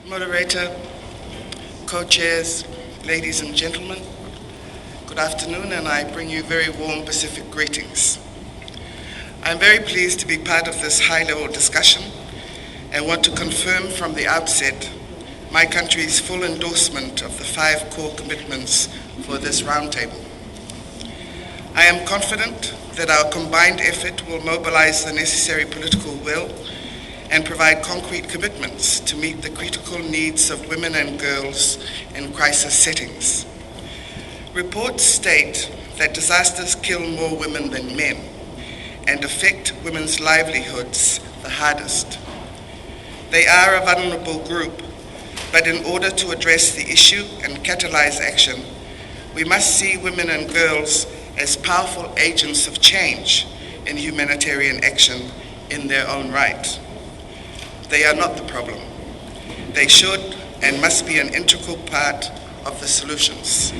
Moderator, co-chairs, ladies and gentlemen, good afternoon, and I bring you very warm Pacific greetings. I'm very pleased to be part of this high-level discussion and want to confirm from the outset my country's full endorsement of the 5 core commitments for this roundtable. I am confident that our combined effort will mobilize the necessary political will and provide concrete commitments to meet the critical needs of women and girls in crisis settings. Reports state that disasters kill more women than men and affect women's livelihoods the hardest. They are a vulnerable group, but in order to address the issue and catalyze action, we must see women and girls as powerful agents of change in humanitarian action in their own right. They are not the problem. They should and must be an integral part of the solutions.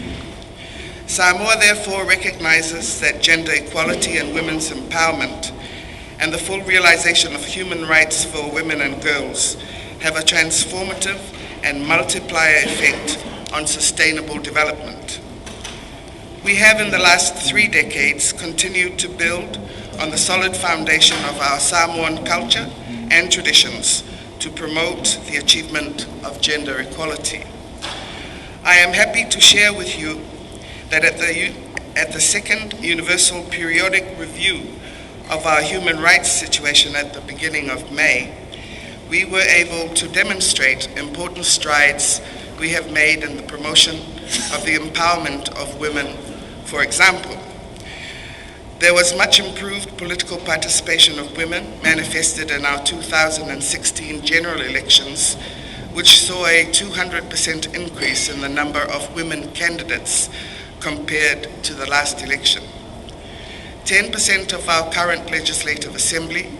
Samoa therefore recognizes that gender equality and women's empowerment and the full realization of human rights for women and girls have a transformative and multiplier effect on sustainable development. We have in the last 3 decades continued to build on the solid foundation of our Samoan culture and traditions to promote the achievement of gender equality. I am happy to share with you that at the second Universal Periodic Review of our human rights situation at the beginning of May, we were able to demonstrate important strides we have made in the promotion of the empowerment of women. For example, there was much improved political participation of women manifested in our 2016 general elections, which saw a 200% increase in the number of women candidates compared to the last election. 10% of our current legislative assembly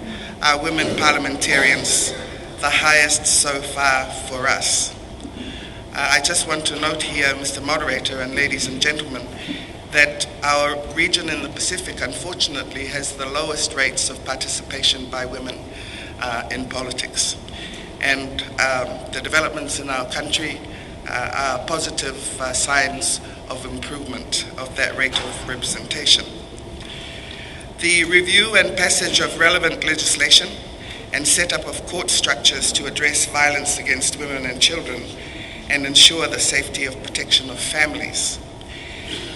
are women parliamentarians, the highest so far for us. I just want to note here, Mr. Moderator and ladies and gentlemen, that our region in the Pacific, unfortunately, has the lowest rates of participation by women in politics. And the developments in our country are positive signs of improvement of that rate of representation. The review and passage of relevant legislation and setup of court structures to address violence against women and children and ensure the safety of protection of families.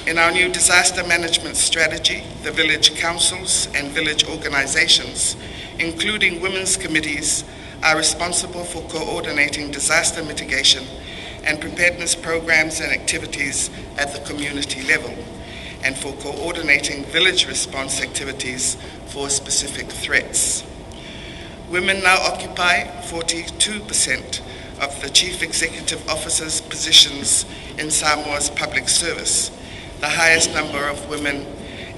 In our new disaster management strategy, the village councils and village organizations, including women's committees, are responsible for coordinating disaster mitigation and preparedness programs and activities at the community level, and for coordinating village response activities for specific threats. Women now occupy 42% of the chief executive officers' positions in Samoa's public service, the highest number of women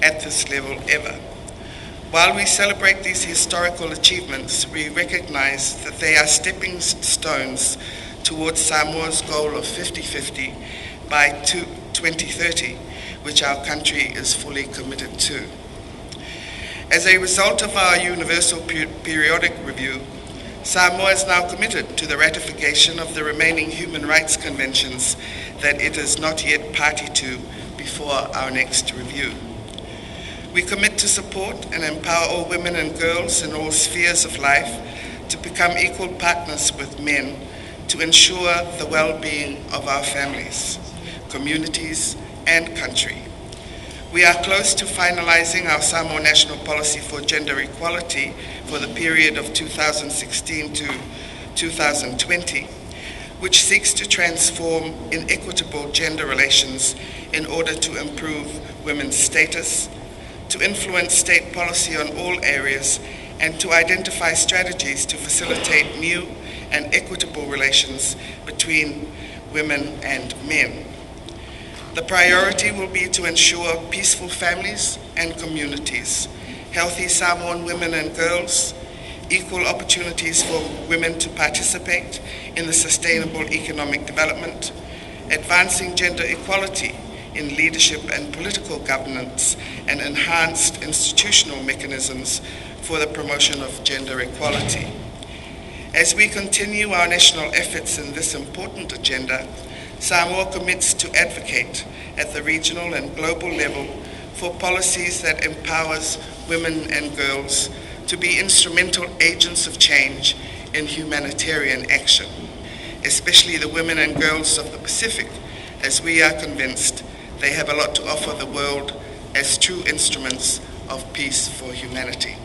at this level ever. While we celebrate these historical achievements, we recognize that they are stepping stones towards Samoa's goal of 50-50 by 2030, which our country is fully committed to. As a result of our Universal Periodic Review, Samoa is now committed to the ratification of the remaining human rights conventions that it is not yet party to before our next review. We commit to support and empower all women and girls in all spheres of life to become equal partners with men to ensure the well-being of our families, communities, and country. We are close to finalizing our Samoa National Policy for Gender Equality for the period of 2016 to 2020, which seeks to transform inequitable gender relations in order to improve women's status, to influence state policy on all areas, and to identify strategies to facilitate new and equitable relations between women and men. The priority will be to ensure peaceful families and communities, healthy Samoan women and girls, equal opportunities for women to participate in the sustainable economic development, advancing gender equality in leadership and political governance, and enhanced institutional mechanisms for the promotion of gender equality. As we continue our national efforts in this important agenda, Samoa commits to advocate at the regional and global level for policies that empowers women and girls to be instrumental agents of change in humanitarian action, especially the women and girls of the Pacific, as we are convinced they have a lot to offer the world as true instruments of peace for humanity.